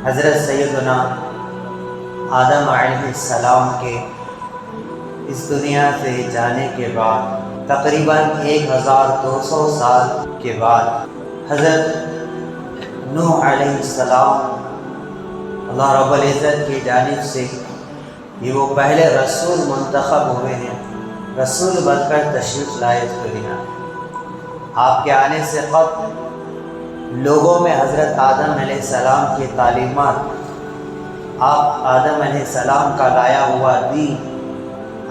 حضرت سیدنا آدم علیہ السلام کے اس دنیا سے جانے کے بعد تقریباً 1200 سال کے بعد حضرت نوح علیہ السلام اللہ رب العزت کی جانب سے یہ وہ پہلے رسول منتخب ہوئے ہیں، رسول بن کر تشریف لائے اس دنیا میں۔ آپ کے آنے سے قبل لوگوں میں حضرت آدم علیہ السلام کی تعلیمات، آپ آدم علیہ السلام کا لایا ہوا دین،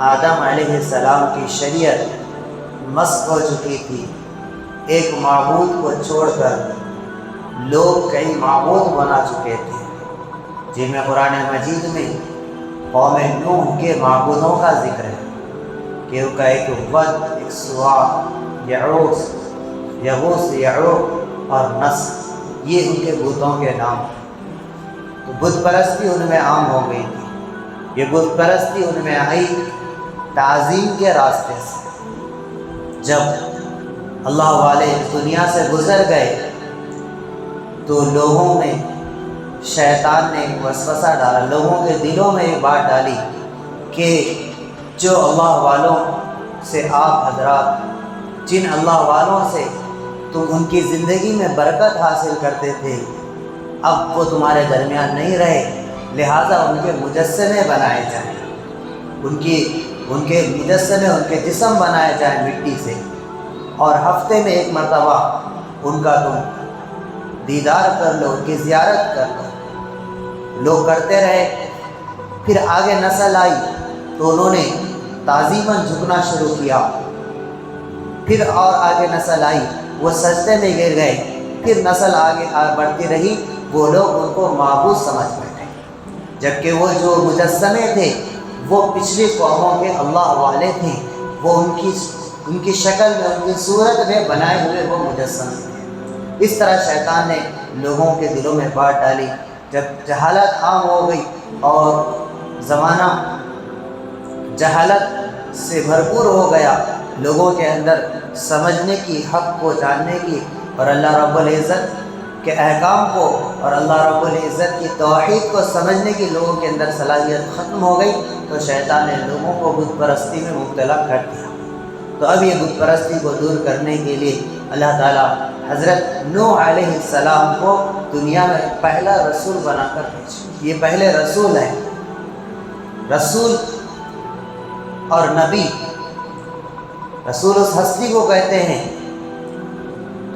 آدم علیہ السلام کی شریعت مسخ ہو چکی تھی۔ ایک معبود کو چھوڑ کر لوگ کئی معبود بنا چکے تھے، جن میں قرآن مجید میں قوم نوح کے معبودوں کا ذکر ہے کہ ان کا ایک ود، ایک سوا، یغوث، یعوق اور نصر، یہ ان کے بتوں کے نام ہیں۔ تو بت پرستی ان میں عام ہو گئی تھی۔ یہ بت پرستی ان میں آئی تعظیم کے راستے سے۔ جب اللہ والے اس دنیا سے گزر گئے تو لوگوں میں شیطان نے ایک وسوسہ ڈالا، لوگوں کے دلوں میں ایک بات ڈالی کہ جو اللہ والوں سے آپ حضرات، جن اللہ والوں سے تم ان کی زندگی میں برکت حاصل کرتے تھے، اب وہ تمہارے درمیان نہیں رہے، لہٰذا ان کے مجسمے بنائے جائیں، ان کے مجسمے، ان کے جسم بنائے جائیں مٹی سے، اور ہفتے میں ایک مرتبہ ان کا تم دیدار کر لو، ان کی زیارت کر لو۔ لوگ کرتے رہے، پھر آگے نسل آئی تو انہوں نے تعظیماً جھکنا شروع کیا، پھر اور آگے نسل آئی، وہ سجدے میں گر گئے، پھر نسل آگے بڑھتی رہی، وہ لوگ ان کو معبود سمجھ بیٹھے، جبکہ وہ جو مجسمے تھے وہ پچھلی قوموں کے اللہ والے تھے، وہ ان کی شکل میں، ان کی صورت میں بنائے ہوئے وہ مجسمے تھے۔ اس طرح شیطان نے لوگوں کے دلوں میں بات ڈالی۔ جب جہالت عام ہو گئی اور زمانہ جہالت سے بھرپور ہو گیا، لوگوں کے اندر سمجھنے کی، حق کو جاننے کی اور اللہ رب العزت کے احکام کو اور اللہ رب العزت کی توحید کو سمجھنے کی لوگوں کے اندر صلاحیت ختم ہو گئی، تو شیطان نے لوگوں کو بت پرستی میں مبتلا کر دیا۔ تو اب یہ بت پرستی کو دور کرنے کے لیے اللہ تعالیٰ حضرت نوح علیہ السلام کو دنیا میں پہلا رسول بنا کر بھیجا۔ یہ پہلے رسول ہیں۔ رسول اور نبی، رسول اس ہستی کو کہتے ہیں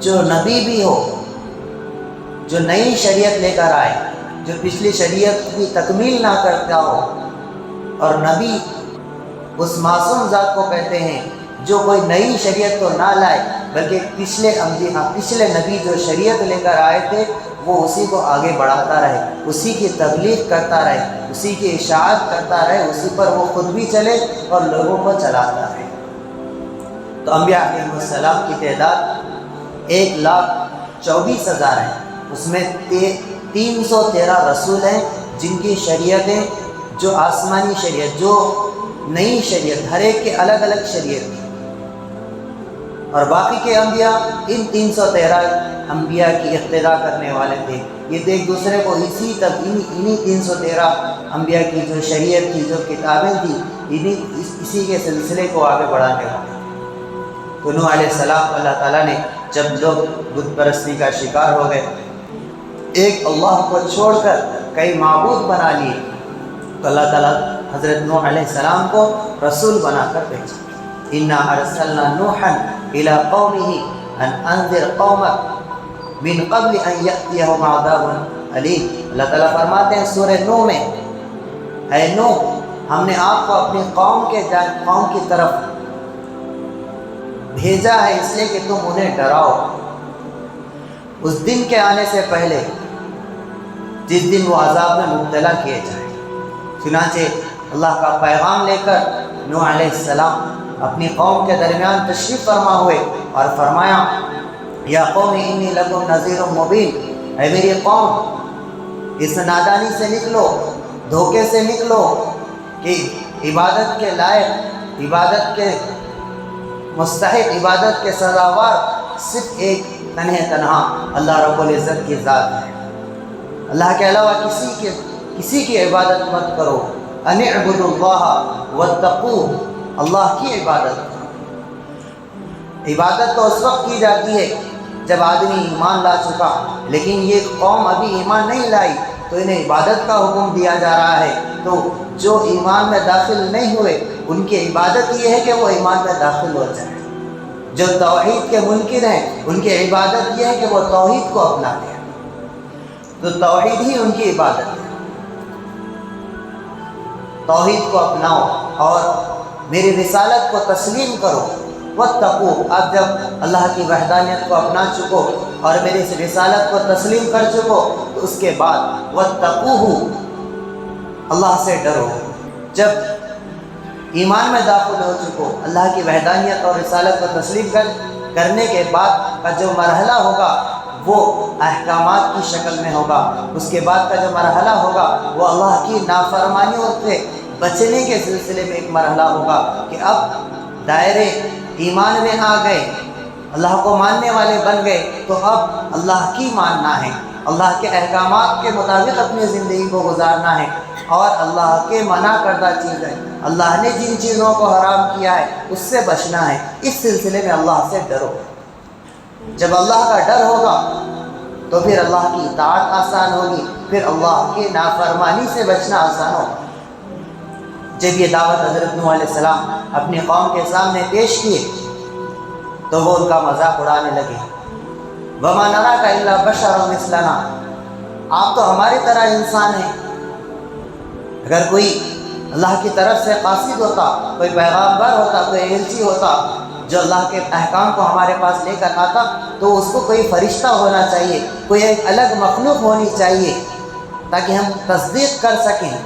جو نبی بھی ہو، جو نئی شریعت لے کر آئے، جو پچھلی شریعت کی تکمیل نہ کرتا ہو، اور نبی اس معصوم ذات کو کہتے ہیں جو کوئی نئی شریعت تو نہ لائے بلکہ پچھلے نبی جو شریعت لے کر آئے تھے وہ اسی کو آگے بڑھاتا رہے، اسی کی تبلیغ کرتا رہے، اسی کی اشاعت کرتا رہے، اسی پر وہ خود بھی چلے اور لوگوں کو چلاتا رہے۔ تو انبیاء علیہ السلام کی تعداد 1,24,000 ہے۔ اس میں 313 رسول ہیں جن کی شریعتیں، جو آسمانی شریعت، جو نئی شریعت، ہر ایک کے الگ الگ شریعت تھی، اور باقی کے انبیاء ان 313 انبیاء کی اقتداء کرنے والے تھے۔ یہ تو ایک دوسرے کو انہی 313 انبیاء کی جو شریعت تھی، جو کتابیں تھیں، اسی کے سلسلے کو آگے بڑھانے والے تھے۔ تو نوح علیہ السلام اللہ تعالیٰ نے جب لوگ بت پرستی کا شکار ہو گئے، ایک اللہ کو چھوڑ کر کئی معبود بنا لیے، تو اللہ تعالیٰ حضرت نوح علیہ السلام کو رسول بنا کر بھیجا۔ اِنَّا أَرْسَلْنَا نُوحًا إِلَىٰ قَوْمِهِ أَنْ أَنذِرْ قَوْمَكَ مِنْ قَبْلِ أَنْ يَأْتِيَهُمْ عَذَابٌ أَلِيمٌ۔ اللہ تعالیٰ فرماتے ہیں سورہ نوح میں، اے نوح، ہم نے آپ کو اپنی قوم کی طرف بھیجا ہے اس لیے کہ تم انہیں ڈراؤ اس دن کے آنے سے پہلے جس دن وہ عذاب میں مبتلا کیے جائیں۔ چنانچہ اللہ کا پیغام لے کر نوح علیہ السلام اپنی قوم کے درمیان تشریف فرما ہوئے اور فرمایا، یا قوم انی لکم نذیر مبین، اے میری قوم، اس نادانی سے نکلو، دھوکے سے نکلو کہ عبادت کے لائق، عبادت کے مستحق، عبادت کے سزاوار صرف ایک تنہا اللہ رب العزت کی ذات ہے۔ اللہ کے علاوہ کسی کی عبادت مت کرو. ان اعبدوا اللہ واتقوہ، اللہ کی عبادت کرو. عبادت تو اس وقت کی جاتی ہے جب آدمی ایمان لا چکا، لیکن یہ قوم ابھی ایمان نہیں لائی تو انہیں عبادت کا حکم دیا جا رہا ہے. تو جو ایمان میں داخل نہیں ہوئے ان کی عبادت یہ ہے کہ وہ ایمان میں داخل ہو جائیں. جو توحید کے منکر ہیں ان کی عبادت یہ ہے کہ وہ توحید کو اپنا لیں. تو توحید ہی ان کی عبادت ہے. توحید کو اپناؤ اور میری رسالت کو تسلیم کرو. واتقوا، آپ جب اللہ کی وحدانیت کو اپنا چکو اور میری اس رسالت کو تسلیم کر چکو تو اس کے بعد واتقوہ، اللہ سے ڈرو. جب ایمان میں داخل ہو چکو، اللہ کی وحدانیت اور رسالت کو تسلیم کرنے کے بعد کا جو مرحلہ ہوگا وہ احکامات کی شکل میں ہوگا. اس کے بعد کا جو مرحلہ ہوگا وہ اللہ کی نافرمانیوں سے بچنے کے سلسلے میں ایک مرحلہ ہوگا کہ اب دائرے ایمان میں آ گئے، اللہ کو ماننے والے بن گئے، تو اب اللہ کی ماننا ہے، اللہ کے احکامات کے مطابق اپنی زندگی کو گزارنا ہے اور اللہ کے منع کردہ چیزیں، اللہ نے جن چیزوں کو حرام کیا ہے اس سے بچنا ہے. اس سلسلے میں اللہ سے ڈرو. جب اللہ کا ڈر ہوگا تو پھر اللہ کی اطاعت آسان ہوگی، پھر اللہ کے نافرمانی سے بچنا آسان ہوگا. جب یہ دعوت حضرت نوح علیہ السلام اپنی قوم کے سامنے پیش کیے تو وہ ان کا مذاق اڑانے لگے. وَمَا نَرَاكَ إِلَّا بَشَرٌ مِثْلَنَا، آپ تو ہماری طرح انسان ہیں. اگر کوئی اللہ کی طرف سے قاصد ہوتا، کوئی پیغامبر ہوتا، کوئی ایلچی ہوتا جو اللہ کے احکام کو ہمارے پاس لے کر آتا تو اس کو کوئی فرشتہ ہونا چاہیے، کوئی ایک الگ مخلوق ہونی چاہیے تاکہ ہم تصدیق کر سکیں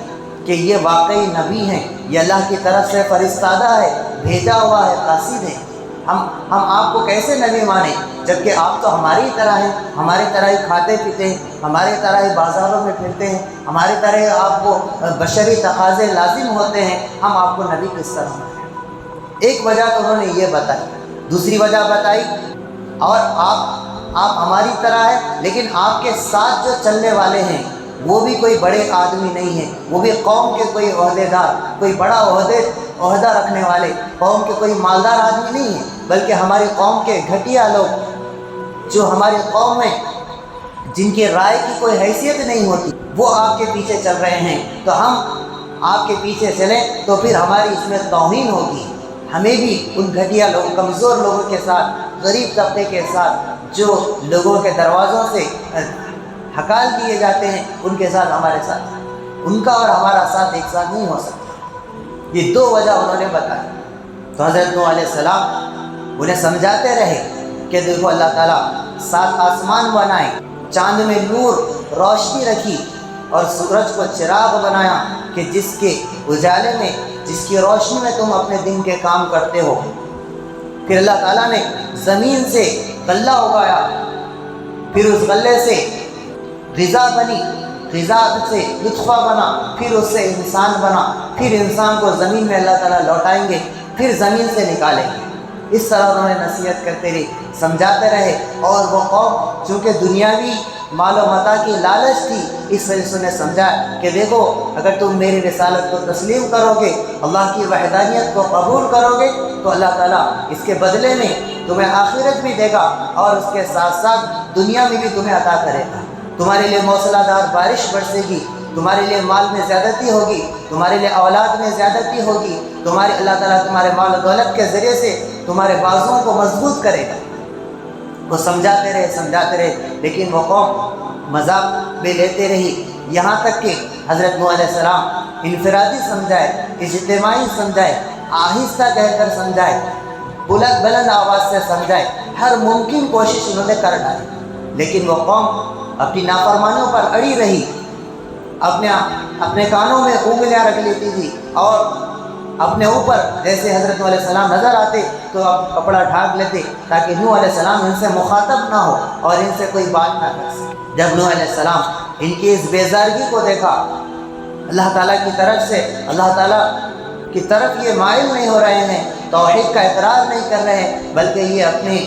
کہ یہ واقعی نبی ہیں، یہ اللہ کی طرف سے فرستادہ ہے، بھیجا ہوا ہے، قاصد ہے. ہم آپ کو کیسے نبی مانیں جبکہ آپ تو ہماری طرح ہیں، ہماری طرح ہی کھاتے پیتے ہیں، ہماری طرح ہی بازاروں میں پھرتے ہیں، ہماری طرح ہی آپ کو بشری تقاضے لازم ہوتے ہیں، ہم آپ کو نبی کس طرح مانیں؟ ایک وجہ تو انہوں نے یہ بتائی. دوسری وجہ بتائی اور آپ ہماری طرح ہیں لیکن آپ کے ساتھ جو چلنے والے ہیں وہ بھی کوئی بڑے آدمی نہیں ہیں، وہ بھی قوم کے کوئی عہدیدار، کوئی بڑا عہدہ رکھنے والے، قوم کے کوئی مالدار آدمی نہیں ہیں، بلکہ ہماری قوم کے گھٹیا لوگ جو ہماری قوم میں جن کی رائے کی کوئی حیثیت نہیں ہوتی وہ آپ کے پیچھے چل رہے ہیں. تو ہم آپ کے پیچھے چلیں تو پھر ہماری اس میں توہین ہوگی. ہمیں بھی ان گھٹیا لوگوں، کمزور لوگوں کے ساتھ، غریب طبقے کے ساتھ جو لوگوں کے دروازوں سے ہکال دیے جاتے ہیں ان کے ساتھ ہمارے ساتھ، ان کا اور ہمارا ساتھ ایک ساتھ نہیں ہو سکتا. یہ دو وجہ انہوں نے بتائی. تو حضرت نوح علیہ السلام انہیں سمجھاتے رہے کہ دیکھو اللہ تعالیٰ 7 آسمان بنائے، چاند میں نور روشنی رکھی اور سورج کو چراغ بنایا کہ جس کے اجالے میں، جس کی روشنی میں تم اپنے دن کے کام کرتے ہو. پھر اللہ تعالیٰ نے زمین سے غلہ اگایا، پھر اس غلے سے غذا بنی، غذا سے نطفہ بنا، پھر اس سے انسان بنا، پھر انسان کو زمین میں اللہ تعالیٰ لوٹائیں گے، پھر زمین سے نکالیں گے. اس طرح انہوں نے نصیحت کرتے رہے، سمجھاتے رہے. اور وہ قوم چونکہ دنیاوی مال و متاع کی لالچ تھی، اس وجہ سے انہیں سمجھا کہ دیکھو اگر تم میری رسالت کو تسلیم کرو گے، اللہ کی وحدانیت کو قبول کرو گے تو اللہ تعالیٰ اس کے بدلے میں تمہیں آخرت بھی دے گا اور اس کے ساتھ ساتھ دنیا میں بھی تمہیں عطا کرے گا. تمہارے لیے موسلا دار بارش برسے گی، تمہارے لیے مال میں زیادتی ہوگی، تمہارے لیے اولاد میں زیادتی ہوگی، تمہارے اللہ تعالیٰ تمہارے مال و دولت کے ذریعے سے تمہارے بازوؤں کو مضبوط کرے گا. وہ سمجھاتے رہے لیکن وہ قوم مذاق میں لیتے رہی. یہاں تک کہ حضرت نوح علیہ السلام انفرادی سمجھائے، اجتماعی سمجھائے، آہستہ کہہ کر سمجھائے، بلند آواز سے سمجھائے، ہر ممکن کوشش انہوں نے کر ڈالی، لیکن وہ قوم اپنی نافرمانیوں پر اڑی رہی. اپنے کانوں میں انگلیاں رکھ لیتی تھی اور اپنے اوپر جیسے حضرت نوح علیہ السلام نظر آتے تو اب کپڑا ڈھانپ لیتے تاکہ نوح علیہ السلام ان سے مخاطب نہ ہو اور ان سے کوئی بات نہ کر سکے. جب نوح علیہ السلام ان کی اس بیزارگی کو دیکھا، اللہ تعالیٰ کی طرف سے، اللہ تعالیٰ کی طرف یہ مائل نہیں ہو رہے ہیں، توحید کا اقرار نہیں کر رہے ہیں، بلکہ یہ اپنے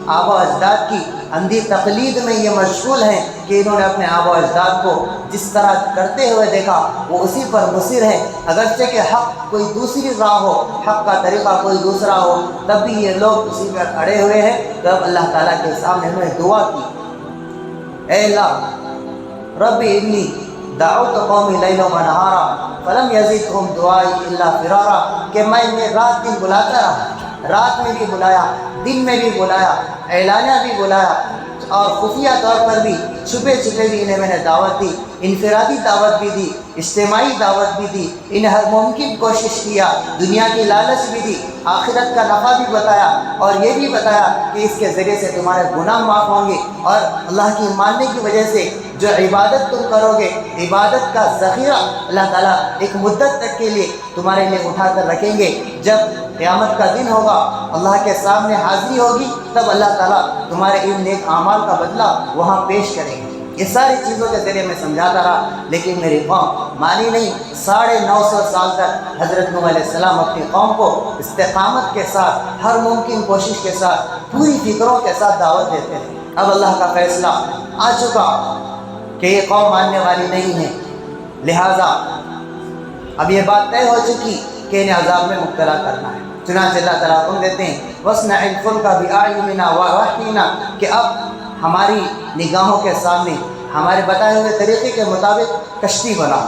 آبا اجداد کی اندھی تقلید میں یہ مشغول ہیں کہ انہوں نے اپنے آبا اجداد کو جس طرح کرتے ہوئے دیکھا وہ اسی پر مصر ہے، اگرچہ کہ حق کوئی دوسری راہ ہو، حق کا طریقہ کوئی دوسرا ہو، تب بھی یہ لوگ اسی پر اڑے ہوئے ہیں۔ تو اب اللہ تعالیٰ کے سامنے انہوں نے دعا کی، اے اللہ رب انی دعوت قومی لیلا و نہارا فلم یزدہم دعائی الا فرارا، کہ میں انہیں رات دن بلاتا رہا، رات میں بھی بلایا، دن میں بھی بلایا، اعلانیہ بھی بلایا، اور خفیہ طور پر بھی چھپے چھپے بھی انہیں میں نے دعوت دی، انفرادی دعوت بھی دی، اجتماعی دعوت بھی دی، انہیں ہر ممکن کوشش کیا، دنیا کی لالچ بھی دی، آخرت کا نفع بھی بتایا، اور یہ بھی بتایا کہ اس کے ذریعے سے تمہارے گناہ معاف ہوں گے، اور اللہ کی ماننے کی وجہ سے جو عبادت تم کرو گے، عبادت کا ذخیرہ اللہ تعالیٰ ایک مدت تک کے لیے تمہارے لیے اٹھا کر رکھیں گے۔ جب قیامت کا دن ہوگا، اللہ کے سامنے حاضری ہوگی، تب اللہ تعالیٰ تمہارے ان نیک اعمال کا بدلہ وہاں پیش کریں گے۔ یہ ساری چیزوں کے ذریعے میں سمجھاتا رہا، لیکن میری قوم مانی نہیں۔ 950 سال تک حضرت نوح علیہ السلام اپنی قوم کو استقامت کے ساتھ، ہر ممکن کوشش کے ساتھ، پوری فکروں کے ساتھ دعوت دیتے ہیں۔ اب اللہ کا فیصلہ آ چکا کہ یہ قوم ماننے والی نہیں ہے، لہٰذا اب یہ بات طے ہو چکی کہ انہیں عذاب میں مبتلا کرنا ہے۔ چنانچہ اللہ تعالیٰ حکم دیتے ہیں وَاصْنَعِ الْفُلْكَ بِأَعْيُنِنَا وَوَحْيِنَا، کہ اب ہماری نگاہوں کے سامنے ہمارے بتائے ہوئے طریقے کے مطابق کشتی بنا۔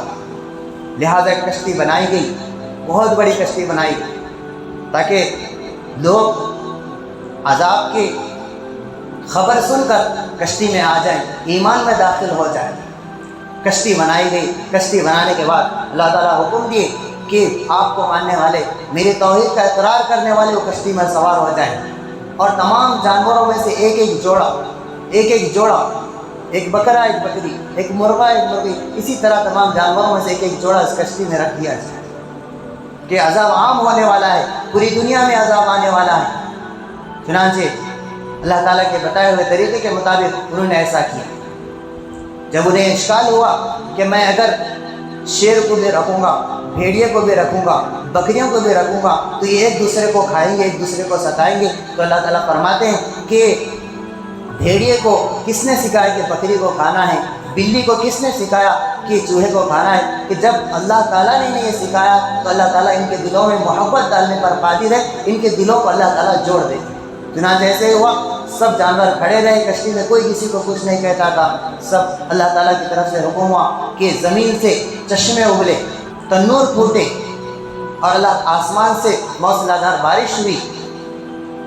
لہذا ایک کشتی بنائی گئی، بہت بڑی کشتی بنائی گئی، تاکہ لوگ عذاب کی خبر سن کر کشتی میں آ جائیں، ایمان میں داخل ہو جائیں۔ کشتی بنائی گئی، کشتی بنانے کے بعد اللہ تعالیٰ حکم دیے کہ آپ کو ماننے والے، میری توحید کا اقرار کرنے والے وہ کشتی میں سوار ہو جائیں، اور تمام جانوروں میں سے ایک ایک جوڑا، ایک بکرا ایک بکری، ایک مرغا ایک مرغی، اسی طرح تمام جانوروں میں سے ایک ایک جوڑا اس کشتی میں رکھ دیا جائے کہ عذاب عام ہونے والا ہے، پوری دنیا میں عذاب آنے والا ہے۔ چنانچہ اللہ تعالیٰ کے بتائے ہوئے طریقے کے مطابق انہوں نے ایسا کیا۔ جب انہیں اشکال ہوا کہ میں اگر شیر کو بھی رکھوں گا، بھیڑیے کو بھی رکھوں گا، بکریوں کو بھی رکھوں گا، تو یہ ایک دوسرے کو کھائیں گے، ایک دوسرے کو ستائیں گے، تو اللہ تعالیٰ فرماتے ہیں کہ بھیڑیے کو کس نے سکھایا کہ بکری کو کھانا ہے، بلی کو کس نے سکھایا کہ چوہے کو کھانا ہے، کہ جب اللہ تعالیٰ نے انہیں یہ سکھایا تو اللہ تعالیٰ ان کے دلوں میں محبت ڈالنے پر قادر ہے، ان کے دلوں کو اللہ تعالیٰ جوڑ دیتے۔ چنانچہ ایسے ہوا، سب جانور کھڑے رہے کشتی میں، کوئی کسی کو کچھ نہیں کہتا تھا، سب اللہ تعالیٰ کی طرف سے حکم ہوا کہ زمین سے چشمے ابلے، تنور پھوٹے، اور اللہ آسمان سے موسلادھار بارش ہوئی،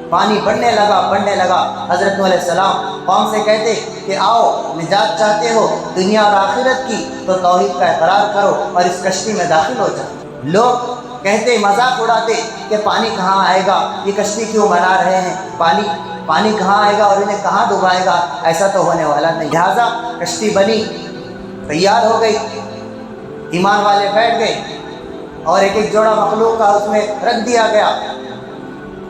پانی بڑھنے لگا۔ حضرت نوح علیہ السلام قوم سے کہتے کہ آؤ، نجات چاہتے ہو دنیا اور آخرت کی تو توحید کا اقرار کرو اور اس کشتی میں داخل ہو جاؤ۔ لوگ کہتے، مذاق اڑاتے کہ پانی کہاں آئے گا، یہ کشتی کیوں بنا رہے ہیں، پانی کہاں آئے گا اور انہیں کہاں ڈبائے گا، ایسا تو ہونے والا نہیں۔ لہٰذا کشتی بنی، تیار ہو گئی، ایمان والے بیٹھ گئے، اور ایک ایک جوڑا مخلوق کا اس میں رکھ دیا گیا۔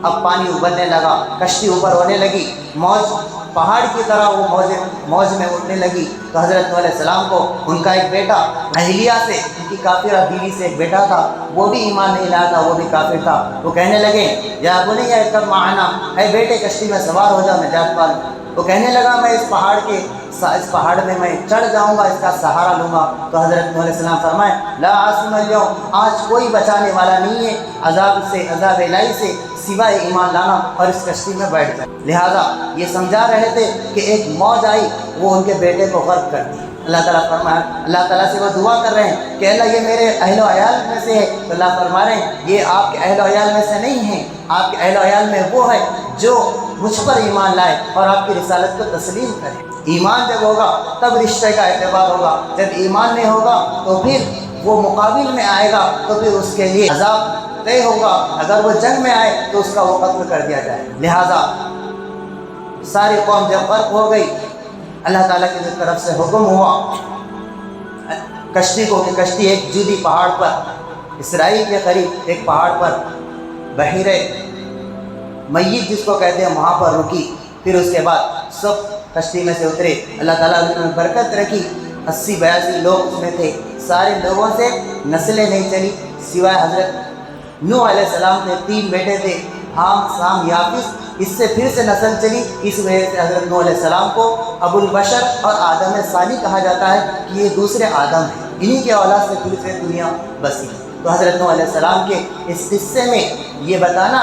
اب پانی ابلنے لگا، کشتی اوپر ہونے لگی، موج پہاڑ کی طرح وہ موج میں اٹھنے لگی۔ تو حضرت نوح علیہ السلام کو ان کا ایک بیٹا اہلیہ سے، ان کی کافرہ بیوی سے ایک بیٹا تھا، وہ بھی ایمان نہیں لایا تھا، وہ بھی کافر تھا۔ وہ کہنے لگے یا بنی ارکب معنا، اے بیٹے کشتی میں سوار ہو جا، نجات پا لوں۔ وہ کہنے لگا میں اس پہاڑ میں چڑھ جاؤں گا، اس کا سہارا لوں گا۔ تو حضرت نوح علیہ السلام فرمائے لا عاصم اليوم، آج کوئی بچانے والا نہیں ہے عذاب الہی سے سوائے ایمان لانا اور اس کشتی میں بیٹھ جائے۔ لہٰذا یہ سمجھا رہے تھے کہ ایک موج آئی، وہ ان کے بیٹے کو غرق کر دی۔ اللہ تعالیٰ فرمایا، اللہ تعالیٰ سے وہ دعا کر رہے ہیں کہ اللہ یہ میرے اہل و عیال میں سے ہے، تو اللہ فرما رہے ہیں یہ آپ کے اہل و عیال میں سے نہیں ہیں، آپ کے اہل و عیال میں وہ ہے جو مجھ پر ایمان لائے اور آپ کی رسالت کو تسلیم کرے۔ ایمان جب ہوگا تب رشتے کا اعتبار ہوگا، جب ایمان نہیں ہوگا تو پھر وہ مقابل میں آئے گا تو پھر اس کے لیے عذاب طے ہوگا، اگر وہ جنگ میں آئے تو اس کا وہ قتل کر دیا جائے۔ لہٰذا ساری قوم جب غرق ہو گئی، اللہ تعالیٰ کی طرف سے حکم ہوا کشتی کو کہ کشتی ایک جودی پہاڑ پر، اسرائیل کے قریب ایک پہاڑ پر، بحیرہ میت جس کو کہتے ہیں، وہاں پر رکی۔ پھر اس کے بعد سب کشتی میں سے اترے، اللہ تعالیٰ نے انہیں برکت رکھی، 80-82 لوگ اس میں تھے، سارے لوگوں سے نسلیں نہیں چلی سوائے حضرت نوح علیہ السلام کے 3 بیٹے تھے، حام، سام، یافس، اس سے پھر سے نسل چلی. اس وجہ سے حضرت نوح علیہ السلام کو ابوالبشر اور آدم ثانی کہا جاتا ہے کہ یہ دوسرے آدم ہیں, انہی کے اولاد سے پھر سے دنیا بسی. تو حضرت نوح علیہ السلام کے اس قصے میں یہ بتانا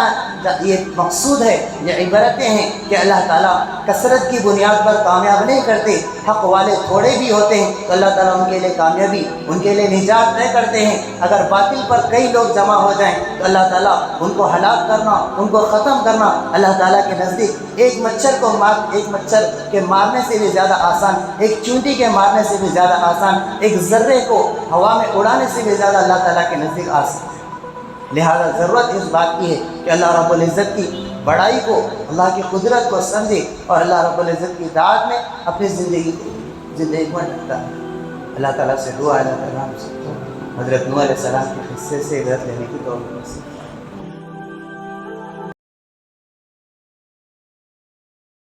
یہ مقصود ہے, یہ عبرتیں ہیں کہ اللہ تعالیٰ کثرت کی بنیاد پر کامیاب نہیں کرتے. حق والے تھوڑے بھی ہوتے ہیں تو اللہ تعالیٰ ان کے لیے کامیابی, ان کے لیے نجات طے کرتے ہیں. اگر باطل پر کئی لوگ جمع ہو جائیں تو اللہ تعالیٰ ان کو ہلاک کرنا, ان کو ختم کرنا اللہ تعالیٰ کے نزدیک ایک مچھر کے مارنے سے بھی زیادہ آسان, ایک چونٹی کے مارنے سے بھی زیادہ آسان, ایک ذرے کو ہوا میں اڑانے سے بھی زیادہ اللہ تعالیٰ کے نزدیک آسان. لہذا ضرورت اس بات کی ہے کہ اللہ رب العزت کی بڑائی کو, اللہ کی قدرت کو سمجھے اور اللہ رب العزت کی اطاعت میں اپنی زندگی کو ڈھکتا ہے. اللہ تعالیٰ سے دعا ہے اللہ تعالیٰ ہم سب کو حضرت نوح علیہ السلام کے قصے سے عبرت لینے کی توفیق نصیب